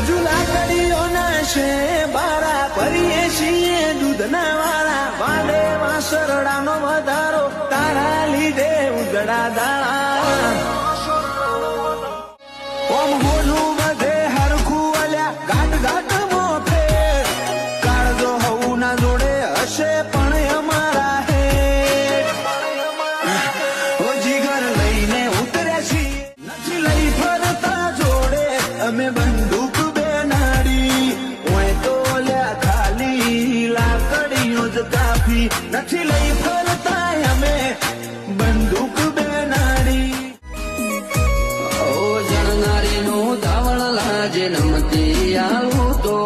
હજુ લાકડીઓ ના છે બારા ભરીએ છીએ દૂધના વાળા વાડે વાસરડાનો વધારો તારા લીધે ઉજળા દાળા ઓમ હોનું બધે હરખું અલ્યા ઘાટ ઘાટ મોફે કાળજો હવું ના જોડે હશે પણ અમારા હે ઓ જીગર લઈને ઉતર્યા છીએ નથી લઈ ફરતા જોડે અમે બંદૂક બેનાડી ઓય તો લ્યા ખાલી લાકડીઓ જ કાફી નથી લઈ ફરતા અમે બંદૂક બેનાડી નમતી આવું તો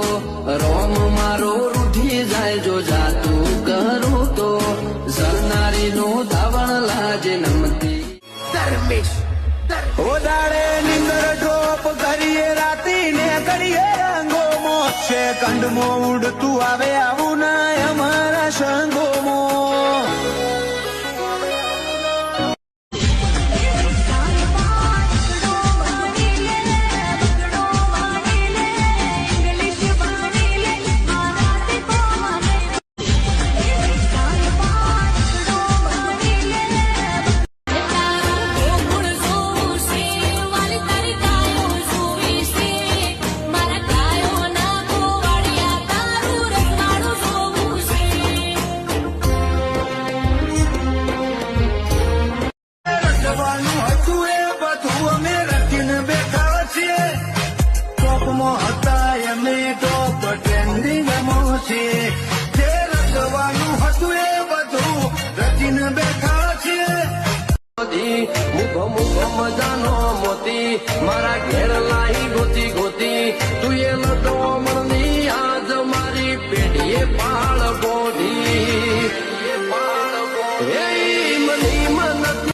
રોમ મારો રૂઠી જાય જો જાતું કરું તો ઝરનારીનું ધાવણ લાજે નમતી ઓદાડે નિંદર ઢોપ કરીએ રાતી ને કરીએ રંગોમો સેકન્ડમો ઉડતું આવે આવું ના અમારા સંગોમો મજાનો મોતી મારા ઘેર લાઈ ગોતી ગોતી તું એ લતો મણની આજ મારી પેઢીએ પાળ બોધી મની મન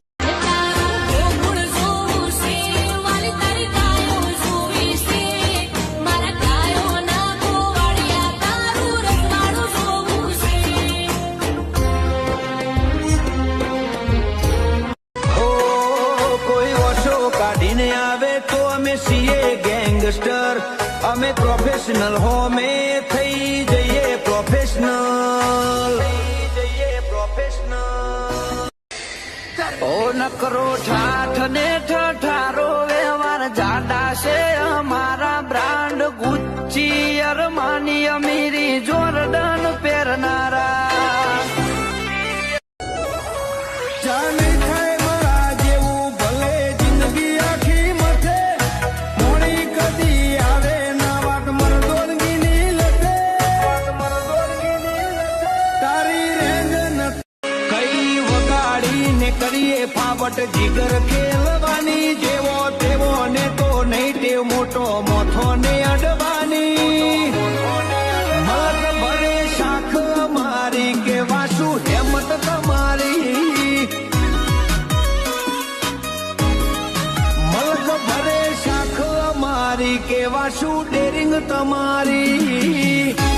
અમે પ્રોફેશનલ હો મે થઈ જઈએ પ્રોફેશનલ ઓ નકરો ઠાઠ ને ઠઠારો વ્યવહાર જાડા છે અમારા બ્રાન્ડ ગુચ્ચી અરમાની અમીરી જોરડન પહેરનારા કરીએ ફાવટ જીગર ખેલવાની જેવો તેવો ને તો નહીં ટેવ મોટો મોથો ને અડવાની મલક ભરે શાખ મારી કે વાસુ હેમત તમારી મલક ભરે શાખ મારી કે વાસુ ડેરિંગ તમારી